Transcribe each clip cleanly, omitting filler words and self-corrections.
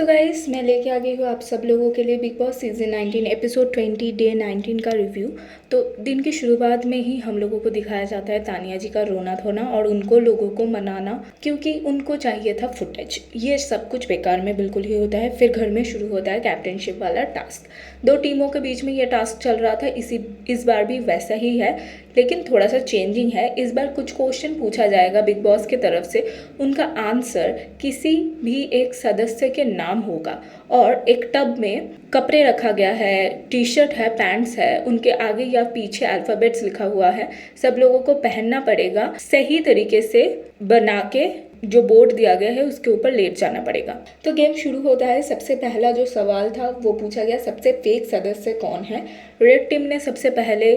तो गाइस मैं लेके आ गई हूँ आप सब लोगों के लिए big boss season 19 episode 20 day 19 का रिव्यू। तो दिन की शुरुआत में ही हम लोगों को दिखाया जाता है तानिया जी का रोना धोना और उनको लोगों को मनाना, क्योंकि उनको चाहिए था फुटेज। ये सब कुछ बेकार में बिल्कुल ही होता है। फिर घर में शुरू होता है कैप्टनशिप वाला टास्क। दो टीमों के बीच में ये टास्क चल रहा था, इस बार भी वैसा ही है, लेकिन थोड़ा सा चेंजिंग है। इस बार कुछ क्वेश्चन पूछा जाएगा बिग बॉस की तरफ से, उनका आंसर किसी भी एक सदस्य के नाम होगा और एक टब में कपड़े रखा गया है, टी शर्ट है, पैंट्स है, उनके आगे या पीछे अल्फ़ाबेट्स लिखा हुआ है। सब लोगों को पहनना पड़ेगा, सही तरीके से बना के जो बोर्ड दिया गया है उसके ऊपर लेट जाना पड़ेगा। तो गेम शुरू होता है। सबसे पहला जो सवाल था वो पूछा गया, सबसे फेक सदस्य कौन है। रेड टीम ने सबसे पहले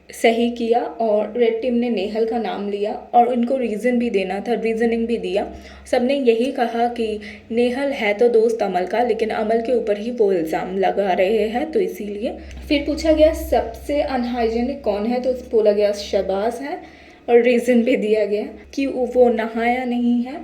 सही किया और रेड टीम ने नेहल का नाम लिया और उनको रीज़न भी देना था, रीज़निंग भी दिया। सबने यही कहा कि नेहल है तो दोस्त अमल का, लेकिन अमल के ऊपर ही वो इल्ज़ाम लगा रहे हैं, तो इसीलिए। फिर पूछा गया सबसे अनहाइजेनिक कौन है, तो बोला गया शहबाज है और रीज़न भी दिया गया कि वो नहाया नहीं है।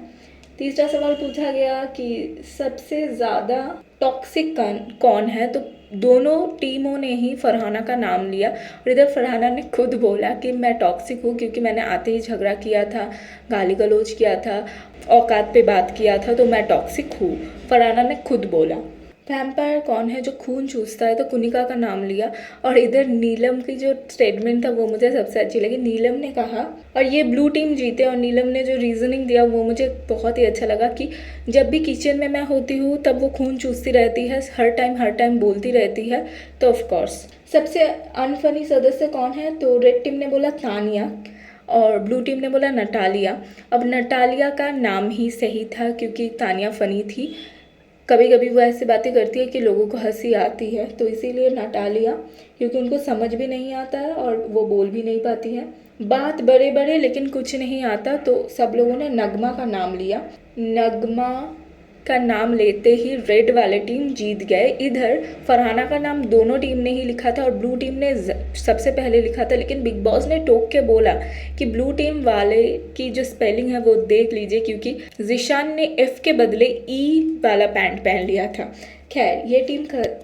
तीसरा सवाल पूछा गया कि सबसे ज़्यादा टॉक्सिक कौन है, तो दोनों टीमों ने ही फरहाना का नाम लिया और इधर फरहाना ने खुद बोला कि मैं टॉक्सिक हूँ क्योंकि मैंने आते ही झगड़ा किया था, गाली गलौज किया था, औकात पे बात किया था, तो मैं टॉक्सिक हूँ, फरहाना ने खुद बोला। वैम्पायर कौन है जो खून चूसता है, तो कुनिका का नाम लिया। और इधर नीलम की जो स्टेटमेंट था वो मुझे सबसे अच्छी लगी। नीलम ने कहा, और ये ब्लू टीम जीते, और नीलम ने जो रीजनिंग दिया वो मुझे बहुत ही अच्छा लगा कि जब भी किचन में मैं होती हूँ तब वो खून चूसती रहती है, हर टाइम बोलती रहती है, तो ऑफकोर्स। सबसे अनफनी सदस्य कौन है, तो रेड टीम ने बोला तानिया और ब्लू टीम ने बोला नटालिया। अब नटालिया का नाम ही सही था क्योंकि तानिया फ़नी थी, कभी कभी वो ऐसी बातें करती है कि लोगों को हंसी आती है, तो इसीलिए नटालिया, क्योंकि उनको समझ भी नहीं आता है और वो बोल भी नहीं पाती है। बात बड़े बड़े लेकिन कुछ नहीं आता, तो सब लोगों ने नगमा का नाम लिया। नगमा का नाम लेते ही रेड वाले टीम जीत गए। इधर फरहाना का नाम दोनों टीम ने ही लिखा था और ब्लू टीम ने सबसे पहले लिखा था, लेकिन बिग बॉस ने टोक के बोला कि ब्लू टीम वाले की जो स्पेलिंग है वो देख लीजिए, क्योंकि जिशान ने एफ के बदले ई वाला पैंट पहन लिया था। खैर,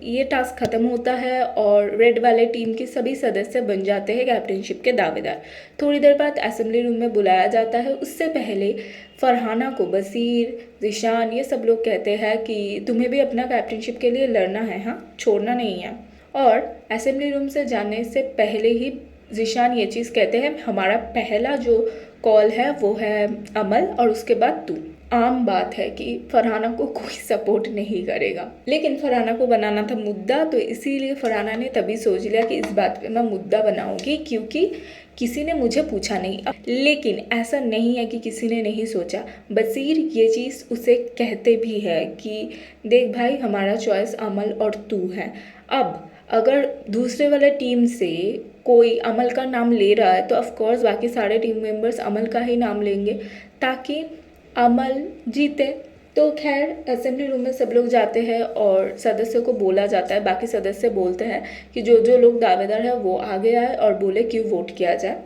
ये टास्क खत्म होता है और रेड वाले टीम के सभी सदस्य बन जाते हैं कैप्टनशिप के दावेदार। थोड़ी देर बाद असेंबली रूम में बुलाया जाता है। उससे पहले फरहाना को बसीर, जिशान, ये सब लोग कहते हैं कि तुम्हें भी अपना कैप्टनशिप के लिए लड़ना है, हाँ, छोड़ना नहीं है। और असेंबली रूम से जाने से पहले ही जिशान ये चीज़ कहते हैं, हमारा पहला जो कॉल है वो है अमल और उसके बाद तू। आम बात है कि फरहाना को कोई सपोर्ट नहीं करेगा, लेकिन फरहाना को बनाना था मुद्दा, तो इसीलिए फरहाना ने तभी सोच लिया कि इस बात पे मैं मुद्दा बनाऊंगी क्योंकि किसी ने मुझे पूछा नहीं। लेकिन ऐसा नहीं है कि किसी ने नहीं सोचा, बसीर ये चीज़ उसे कहते भी है कि देख भाई, हमारा चॉइस अमल और तू है। अब अगर दूसरे वाले टीम से कोई अमल का नाम ले रहा है तो ऑफकोर्स बाकी सारे टीम मेंबर्स अमल का ही नाम लेंगे ताकि अमल जीते। तो खैर, असेंबली रूम में सब लोग जाते हैं और सदस्यों को बोला जाता है, बाकी सदस्य बोलते हैं कि जो जो लोग दावेदार है वो आगे आए और बोले क्यों वोट किया जाए।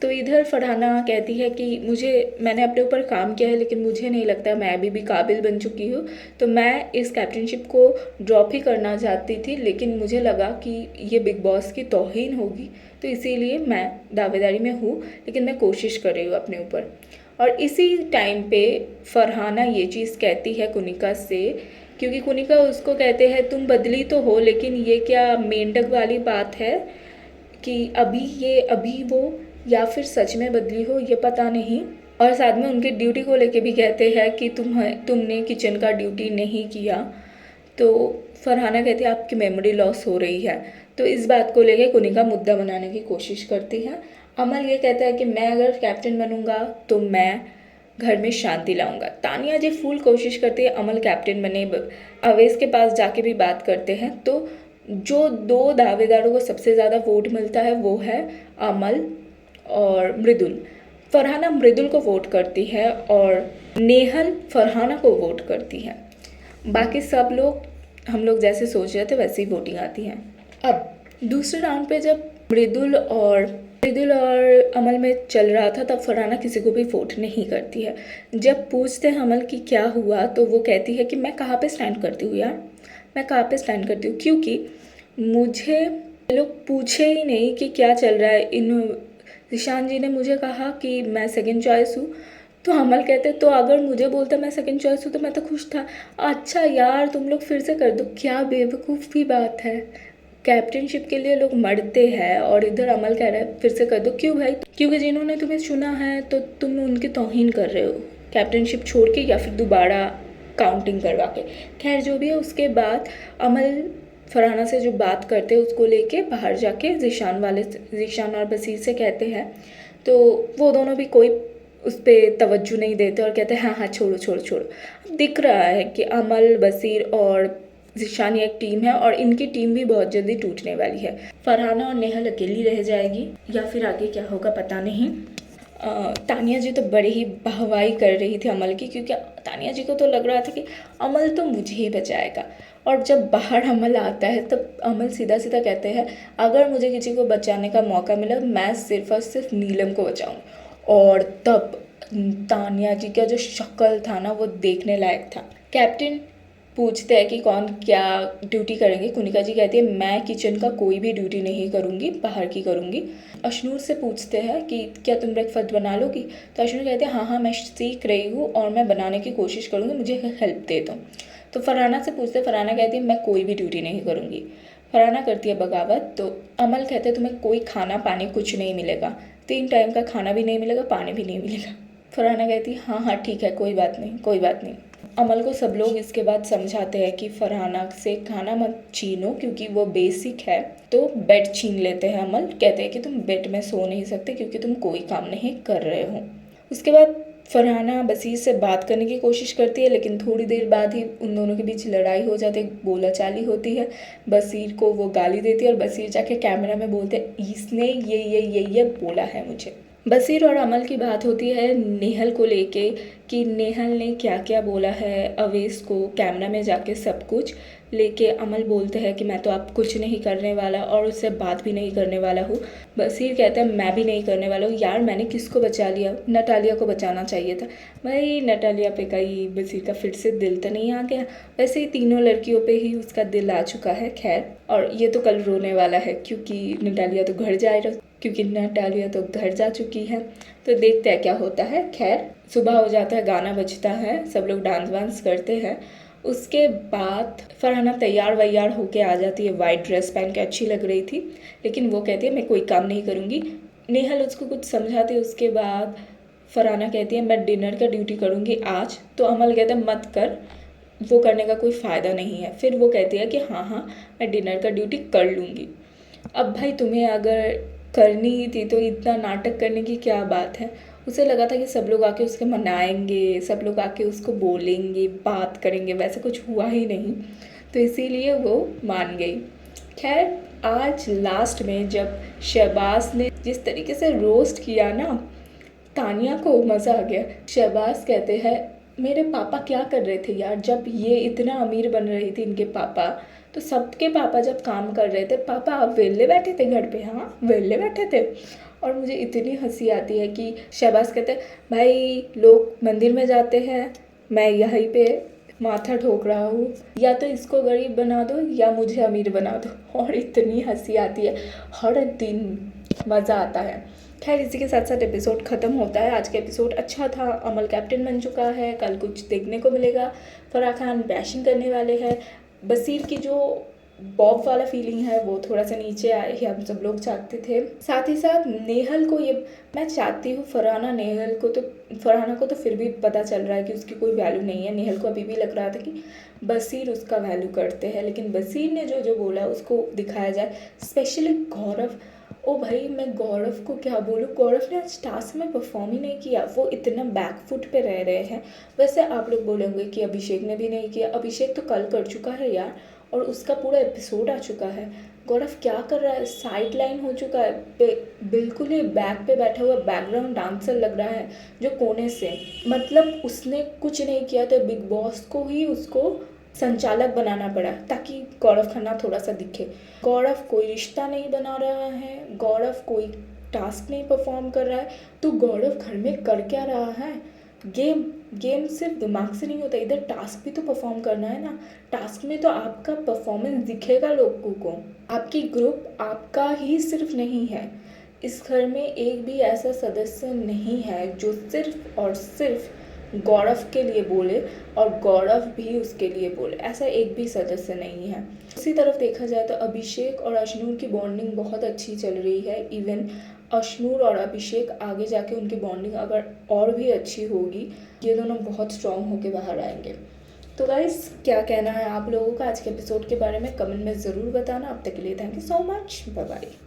तो इधर फरहाना कहती है कि मैंने अपने ऊपर काम किया है, लेकिन मुझे नहीं लगता मैं अभी भी काबिल बन चुकी हूँ, तो मैं इस कैप्टनशिप को ड्रॉप ही करना चाहती थी, लेकिन मुझे लगा कि ये बिग बॉस की तौहीन होगी, तो इसीलिए मैं दावेदारी में हूँ, लेकिन मैं कोशिश कर रही हूँ अपने ऊपर। और इसी टाइम पे फरहाना ये चीज़ कहती है कुनिका से, क्योंकि कुनिका उसको कहते हैं तुम बदली तो हो, लेकिन ये क्या मेंढक वाली बात है कि अभी वो या फिर सच में बदली हो, ये पता नहीं। और साथ में उनकी ड्यूटी को लेके भी कहते हैं कि तुमने किचन का ड्यूटी नहीं किया, तो फरहाना कहती है आपकी मेमोरी लॉस हो रही है। तो इस बात को लेके कुनिका मुद्दा बनाने की कोशिश करती है। अमल ये कहता है कि मैं अगर कैप्टन बनूंगा तो मैं घर में शांति लाऊंगा। तानिया जी फुल कोशिश करती है अमल कैप्टन बने। अवेश के पास जाके भी बात करते हैं, तो जो दो दावेदारों को सबसे ज़्यादा वोट मिलता है वो है अमल और मृदुल। फरहाना मृदुल को वोट करती है और नेहल फरहाना को वोट करती है। बाकी सब लोग हम लोग जैसे सोच रहे थे वैसे ही वोटिंग आती है। अब दूसरे राउंड पे जब मृदुल और दिल और अमल में चल रहा था तब फरहाना किसी को भी वोट नहीं करती है। जब पूछते हैं अमल कि क्या हुआ तो वो कहती है कि मैं कहाँ पे स्टैंड करती हूँ यार, मैं कहाँ पे स्टैंड करती हूँ, क्योंकि मुझे लोग पूछे ही नहीं कि क्या चल रहा है। इन ईशान जी ने मुझे कहा कि मैं सेकंड चॉइस हूँ, तो अमल कहते तो अगर मुझे बोलता मैं सेकंड चॉइस हूँ तो मैं तो खुश था। अच्छा यार तुम लोग फिर से कर दो, क्या बेवकूफ़ी बात है। कैप्टनशिप के लिए लोग मरते हैं और इधर अमल कह रहा है फिर से कर दो। क्यों भाई? क्योंकि जिन्होंने तुम्हें चुना है तो तुम उनकी तौहीन कर रहे हो कैप्टनशिप छोड़ के या फिर दोबारा काउंटिंग करवा के। खैर जो भी है, उसके बाद अमल फरहाना से जो बात करते हैं उसको लेके बाहर जाके ज़ीशान और बसीर से कहते हैं, तो वो दोनों भी कोई उस पर तवज्जो नहीं देते और कहते हैं हाँ हाँ छोड़ो छोड़ो छोड़ो। अब दिख रहा है कि अमल, बसीर और ज़ीशान ये एक टीम है और इनकी टीम भी बहुत जल्दी टूटने वाली है। फरहाना और नेहल अकेली रह जाएगी या फिर आगे क्या होगा पता नहीं। तानिया जी तो बड़ी ही वाहवाही कर रही थी अमल की, क्योंकि तानिया जी को तो लग रहा था कि अमल तो मुझे ही बचाएगा। और जब बाहर अमल आता है तब अमल सीधा सीधा कहते हैं अगर मुझे किसी को बचाने का मौका मिला मैं सिर्फ और सिर्फ नीलम को बचाऊँ। और तब तानिया जी का जो शक्ल था ना वो देखने लायक था। कैप्टन पूछते हैं कि कौन क्या ड्यूटी करेंगे। कुनिका जी कहती है मैं किचन का कोई भी ड्यूटी नहीं करूँगी, बाहर की करूँगी। अशनूर से पूछते हैं कि क्या तुम ब्रेकफास्ट बना लोगी, तो अशनूर कहते हैं हाँ हाँ मैं सीख रही हूँ और मैं बनाने की कोशिश करूँगी, मुझे हेल्प दे दो। तो फरहाना से पूछते, फरहाना कहती है मैं कोई भी ड्यूटी नहीं करूँगी। फरहाना करती है बगावत। तो अमल कहते हैं तुम्हें कोई खाना पानी कुछ नहीं मिलेगा, 3 टाइम का खाना भी नहीं मिलेगा, पानी भी नहीं मिलेगा। फरहाना कहती है हाँ हाँ ठीक है, कोई बात नहीं कोई बात नहीं। अमल को सब लोग इसके बाद समझाते हैं कि फरहाना से खाना मत छीनो क्योंकि वो बेसिक है। तो बेड छीन लेते हैं अमल, कहते हैं कि तुम बेड में सो नहीं सकते क्योंकि तुम कोई काम नहीं कर रहे हो। उसके बाद फरहाना बसीर से बात करने की कोशिश करती है, लेकिन थोड़ी देर बाद ही उन दोनों के बीच लड़ाई हो जाती है, बोलाचाली होती है। बसीर को वो गाली देती है और बसीर जाके कैमरा में बोलते हैं इसने ये बोला है मुझे। बसीर और अमल की बात होती है नेहल को लेके कि नेहल ने क्या क्या बोला है अवेश को कैमरा में जाके सब कुछ लेके। अमल बोलते हैं कि मैं तो अब कुछ नहीं करने वाला और उससे बात भी नहीं करने वाला हूँ। बसीर कहता है मैं भी नहीं करने वाला हूँ। यार मैंने किसको बचा लिया, नटालिया को बचाना चाहिए था। भाई नटालिया पे कहीं बसीर का फिर से दिल तो नहीं आ गया, वैसे ही तीनों लड़कियों पे ही उसका दिल आ चुका है। खैर, और ये तो कल रोने वाला है क्योंकि नटालिया तो घर जा चुकी है। तो देखते हैं क्या होता है। खैर सुबह हो जाता है, गाना बजता है, सब लोग डांस वांस करते हैं। उसके बाद फरहाना तैयार वैयार होके आ जाती है, वाइट ड्रेस पहन के अच्छी लग रही थी, लेकिन वो कहती है मैं कोई काम नहीं करूँगी। नेहल उसको कुछ समझाती है। उसके बाद फरहाना कहती है मैं डिनर का ड्यूटी करूँगी आज। तो अमल कहता है मत कर, वो करने का कोई फ़ायदा नहीं है। फिर वो कहती है कि हाँ हाँ मैं डिनर का ड्यूटी कर लूँगी। अब भाई तुम्हें अगर करनी ही थी तो इतना नाटक करने की क्या बात है। उसे लगा था कि सब लोग आके उसके मनाएंगे, सब लोग आके उसको बोलेंगे, बात करेंगे, वैसे कुछ हुआ ही नहीं, तो इसीलिए वो मान गई। खैर आज लास्ट में जब शहबाज ने जिस तरीके से रोस्ट किया ना तानिया को, मज़ा आ गया। शहबाज कहते हैं मेरे पापा क्या कर रहे थे यार, जब ये इतना अमीर बन रही थी इनके पापा, तो सबके पापा जब काम कर रहे थे पापा आप वेले बैठे थे घर पे, हाँ वेले बैठे थे। और मुझे इतनी हंसी आती है कि शहबाज कहते हैं भाई लोग मंदिर में जाते हैं, मैं यहीं पे माथा ठोक रहा हूँ, या तो इसको गरीब बना दो या मुझे अमीर बना दो। और इतनी हंसी आती है, हर दिन मज़ा आता है। खैर इसी के साथ साथ एपिसोड ख़त्म होता है। आज का एपिसोड अच्छा था, अमल कैप्टन बन चुका है, कल कुछ देखने को मिलेगा। फराह खान बैशिंग करने वाले हैं। बसीर की जो बॉब वाला फीलिंग है वो थोड़ा सा नीचे आए, हम सब लोग चाहते थे। साथ ही साथ नेहल को ये मैं चाहती हूँ, फरहाना को तो फिर भी पता चल रहा है कि उसकी कोई वैल्यू नहीं है। नेहल को अभी भी लग रहा था कि बसीर उसका वैल्यू करते हैं, लेकिन बसीर ने जो जो बोला उसको दिखाया जाए। स्पेशली गौरव, ओ भाई मैं गौरव को क्या बोलूँ, गौरव ने आज टास्क में परफॉर्म ही नहीं किया, वो इतना बैक फुट पे रह रहे हैं। वैसे आप लोग बोलेंगे कि अभिषेक ने भी नहीं किया, अभिषेक तो कल कर चुका है यार और उसका पूरा एपिसोड आ चुका है। गौरव क्या कर रहा है, साइड लाइन हो चुका है, बिल्कुल ही बैक पे बैठा हुआ बैकग्राउंड डांसर लग रहा है जो कोने से, मतलब उसने कुछ नहीं किया तो बिग बॉस को ही उसको संचालक बनाना पड़ा ताकि गौरव खन्ना थोड़ा सा दिखे। गौरव कोई रिश्ता नहीं बना रहा है, गौरव कोई टास्क नहीं परफॉर्म कर रहा है तो गौरव घर में कर क्या रहा है। गेम सिर्फ दिमाग से नहीं होता, इधर टास्क भी तो परफॉर्म करना है ना। टास्क में तो आपका परफॉर्मेंस दिखेगा लोगों को। आपकी ग्रुप आपका ही सिर्फ नहीं है, इस घर में एक भी ऐसा सदस्य नहीं है जो सिर्फ और सिर्फ गौरव के लिए बोले और गौरव भी उसके लिए बोले, ऐसा एक भी सदस्य नहीं है। उसी तरफ देखा जाए तो अभिषेक और अश्नूर की बॉन्डिंग बहुत अच्छी चल रही है। इवन अश्नूर और अभिषेक आगे जाके उनकी बॉन्डिंग अगर और भी अच्छी होगी, ये दोनों बहुत स्ट्रॉन्ग होके बाहर आएंगे। तो गाइस, क्या कहना है आप लोगों का आज के एपिसोड के बारे में कमेंट में ज़रूर बताना। अब तक के लिए thank you so much, bye bye.